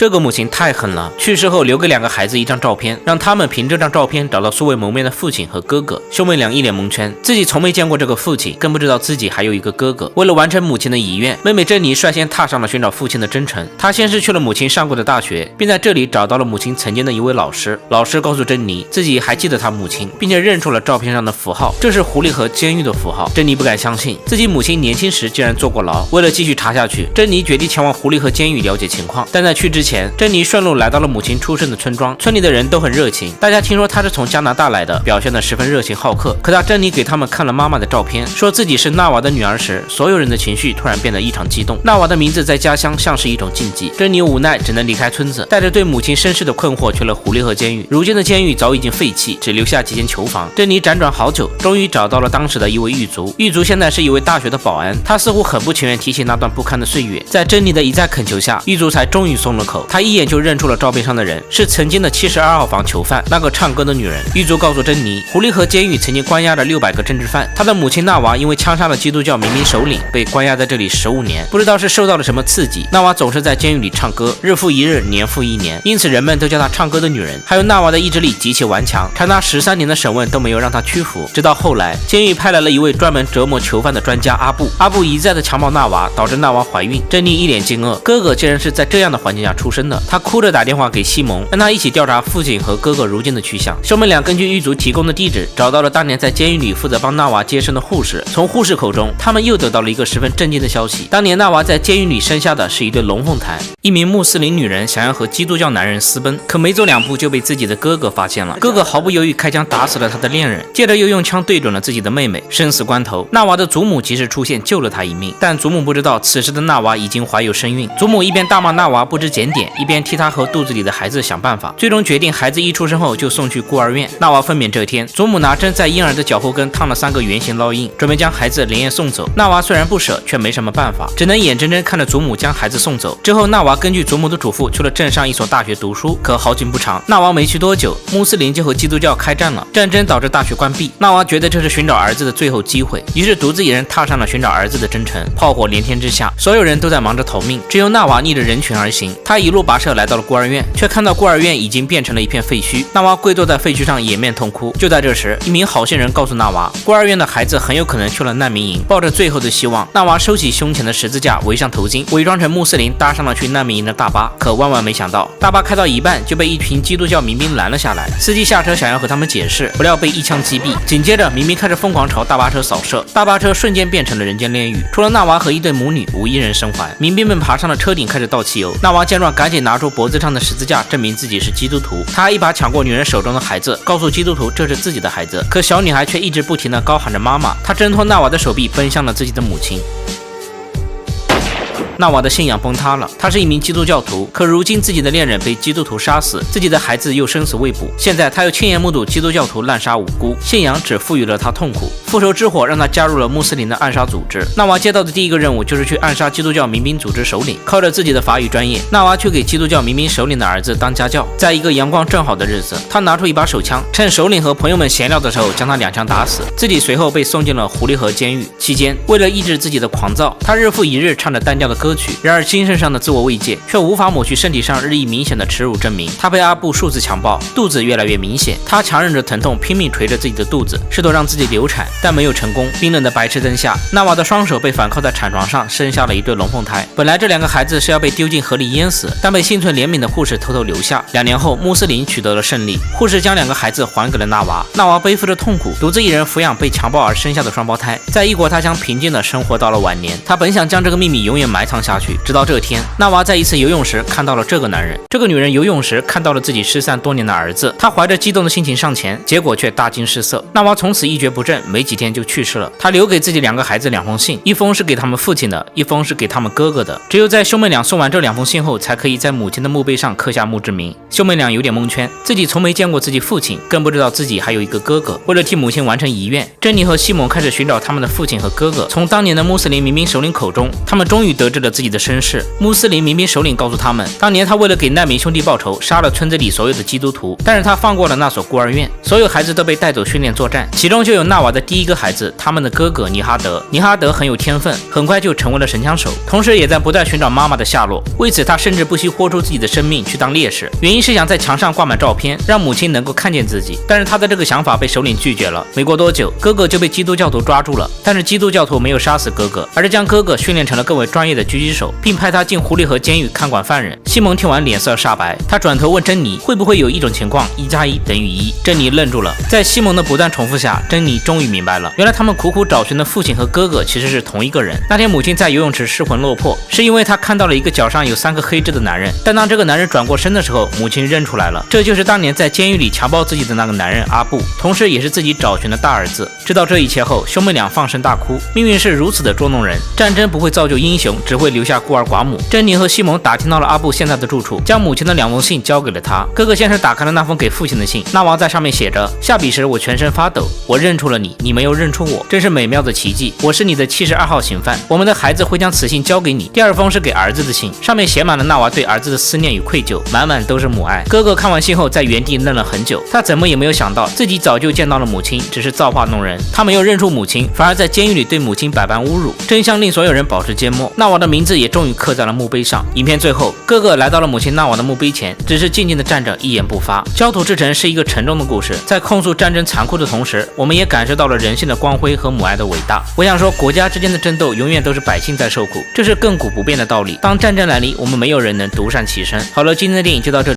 这个母亲太狠了，去世后留给两个孩子一张照片，让他们凭这张照片找到素未谋面的父亲和哥哥。兄妹俩一脸蒙圈，自己从没见过这个父亲，更不知道自己还有一个哥哥。为了完成母亲的遗愿，妹妹珍妮率先踏上了寻找父亲的征程。她先是去了母亲上过的大学，并在这里找到了母亲曾经的一位老师。老师告诉珍妮，自己还记得她母亲，并且认出了照片上的符号，这是狐狸河监狱的符号。珍妮不敢相信自己母亲年轻时竟然坐过牢。为了继续查下去，珍妮决定前往狐狸河监狱了解情况。但在去之前，珍妮顺路来到了母亲出生的村庄，村里的人都很热情，大家听说她是从加拿大来的，表现得十分热情好客。可当珍妮给他们看了妈妈的照片，说自己是纳瓦的女儿时，所有人的情绪突然变得异常激动。纳瓦的名字在家乡像是一种禁忌，珍妮无奈只能离开村子，带着对母亲身世的困惑去了狐狸河监狱。如今的监狱早已经废弃，只留下几间囚房。珍妮辗转好久，终于找到了当时的一位狱卒。狱卒现在是一位大学的保安，他似乎很不情愿提起那段不堪的岁月。在珍妮的一再恳求下，狱卒才终于松了口。他一眼就认出了照片上的人，是曾经的72号房囚犯，那个唱歌的女人。狱卒告诉珍妮，狐狸河监狱曾经关押了600个政治犯，他的母亲纳娃因为枪杀了基督教民兵首领，被关押在这里15年。不知道是受到了什么刺激，纳娃总是在监狱里唱歌，日复一日，年复一年，因此人们都叫她唱歌的女人。还有纳娃的意志力极其顽强，长达13年的审问都没有让她屈服。直到后来，监狱派来了一位专门折磨囚犯的专家阿布，阿布一再的强暴纳娃，导致纳娃怀孕。珍妮一脸惊愕，哥哥竟然是在这样的环境下出生的。她哭着打电话给西蒙，让他一起调查父亲和哥哥如今的去向。兄妹俩根据狱卒提供的地址，找到了当年在监狱里负责帮纳娃接生的护士。从护士口中，他们又得到了一个十分震惊的消息：当年纳娃在监狱里生下的是一对龙凤胎。一名穆斯林女人想要和基督教男人私奔，可没走2步就被自己的哥哥发现了。哥哥毫不犹豫开枪打死了他的恋人，接着又用枪对准了自己的妹妹。生死关头，纳娃的祖母及时出现救了他一命，但祖母不知道此时的纳娃已经怀有身孕。祖母一边大骂纳娃不知检点，一边替他和肚子里的孩子想办法，最终决定孩子一出生后就送去孤儿院。纳娃分娩这天，祖母拿针在婴儿的脚后跟烫了3个圆形烙印，准备将孩子连夜送走。纳娃虽然不舍，却没什么办法，只能眼睁睁看着祖母将孩子送走。之后，纳娃根据祖母的嘱咐去了镇上一所大学读书。可好景不长，纳娃没去多久，穆斯林就和基督教开战了，战争导致大学关闭。纳娃觉得这是寻找儿子的最后机会，于是独自一人踏上了寻找儿子的征程。炮火连天之下，所有人都在忙着逃命，只有纳娃逆着人群而行。他一路跋涉来到了孤儿院，却看到孤儿院已经变成了一片废墟。纳娃跪坐在废墟上，掩面痛哭。就在这时，一名好心人告诉纳娃，孤儿院的孩子很有可能去了难民营。抱着最后的希望，纳娃收起胸前的十字架，围上头巾，伪装成穆斯林，搭上了去难民营的大巴。可万万没想到，大巴开到一半就被一群基督教民兵拦了下来。司机下车想要和他们解释，不料被一枪击毙。紧接着，民兵开始疯狂朝大巴车扫射，大巴车瞬间变成了人间炼狱。除了纳娃和一对母女，无一人生还。民兵们爬上了车顶，开始倒汽油。纳娃见状，赶紧拿出脖子上的十字架，证明自己是基督徒。他一把抢过女人手中的孩子，告诉基督徒这是自己的孩子。可小女孩却一直不停地高喊着妈妈。她挣脱纳娃的手臂，奔向了自己的母亲。纳娃的信仰崩塌了，他是一名基督教徒，可如今自己的恋人被基督徒杀死，自己的孩子又生死未卜，现在他又亲眼目睹基督教徒滥杀无辜，信仰只赋予了他痛苦。复仇之火让他加入了穆斯林的暗杀组织。纳娃接到的第一个任务就是去暗杀基督教民兵组织首领。靠着自己的法语专业，纳娃去给基督教民兵首领的儿子当家教。在一个阳光正好的日子，他拿出一把手枪，趁首领和朋友们闲聊的时候，将他2枪打死，自己随后被送进了狐狸河监狱。期间，为了抑制自己的狂躁，他日复一日唱着单调的歌曲。然而精神上的自我慰藉却无法抹去身体上日益明显的耻辱证明。他被阿布数次强暴，肚子越来越明显，他强忍着疼痛拼命捶着自己的肚子，试图让自己流产，但没有成功。冰冷的白炽灯下，纳娃的双手被反铐在产床上，生下了一对龙凤胎。本来这2个孩子是要被丢进河里淹死，但被心存怜悯的护士偷偷留下。2年后，穆斯林取得了胜利，护士将2个孩子还给了纳娃。纳娃背负着痛苦，独自一人抚养被强暴而生下的双胞胎，在异国他乡平静的生活到了晚年。他本想将这个秘密永远埋藏下去，直到这天，纳娃在一次游泳时看到了这个男人。这个女人游泳时看到了自己失散多年的儿子，她怀着激动的心情上前，结果却大惊失色。纳娃从此一蹶不振，没几天就去世了。她留给自己2个孩子2封信，一封是给他们父亲的，一封是给他们哥哥的。只有在兄妹俩送完这2封信后，才可以在母亲的墓碑上刻下墓志铭。兄妹俩有点蒙圈，自己从没见过自己父亲，更不知道自己还有一个哥哥。为了替母亲完成遗愿，珍妮和西蒙开始寻找他们的父亲和哥哥。从当年的穆斯林民兵首领口中，他们终于得知了了自己的身世。穆斯林民兵首领告诉他们，当年他为了给难民兄弟报仇，杀了村子里所有的基督徒，但是他放过了那所孤儿院，所有孩子都被带走训练作战，其中就有纳瓦的第一个孩子，他们的哥哥尼哈德。尼哈德很有天分，很快就成为了神枪手，同时也在不断寻找妈妈的下落。为此，他甚至不惜豁出自己的生命去当烈士，原因是想在墙上挂满照片，让母亲能够看见自己。但是他的这个想法被首领拒绝了。没过多久，哥哥就被基督教徒抓住了，但是基督教徒没有杀死哥哥，而是将哥哥训练成了更为专业的狙击手，并派他进狐狸河监狱看管犯人。西蒙听完脸色煞白，他转头问珍妮，会不会有一种情况1+1等于1？珍妮愣住了。在西蒙的不断重复下，珍妮终于明白了，原来他们苦苦找寻的父亲和哥哥其实是同一个人。那天母亲在游泳池失魂落魄，是因为她看到了一个脚上有3个黑痣的男人，但当这个男人转过身的时候，母亲认出来了，这就是当年在监狱里强暴自己的那个男人阿布，同时也是自己找寻的大儿子。知道这一切后，兄妹俩放声大哭。命运是如此的捉弄人，战争不会造就英雄，只会留下孤儿寡母。珍妮和西蒙打听到了阿布现在的住处，将母亲的2封信交给了他。哥哥先是打开了那封给父亲的信，那王在上面写着：下笔时我全身发抖，我认出了你，你没有认出我，真是美妙的奇迹。我是你的72号刑犯，我们的孩子会将此信交给你。第2封是给儿子的信，上面写满了纳瓦对儿子的思念与愧疚，满满都是母爱。哥哥看完信后在原地愣了很久，他怎么也没有想到自己早就见到了母亲，只是造化弄人。他没有认出母亲，反而在监狱里对母亲百般侮辱，真相令所有人保持缄默。纳瓦的名字也终于刻在了墓碑上。影片最后，哥哥来到了母亲纳瓦的墓碑前，只是静静地站着，一言不发。焦土之城是一个沉重的故事，在控诉战争残酷的同时，我们也感受到了人性的光辉和母爱的伟大。我想说，国家之间的争斗永远都是百姓在受苦，这是亘古不变的道理。当战争来临，我们没有人能独善其身。好了，今天的电影就到这里。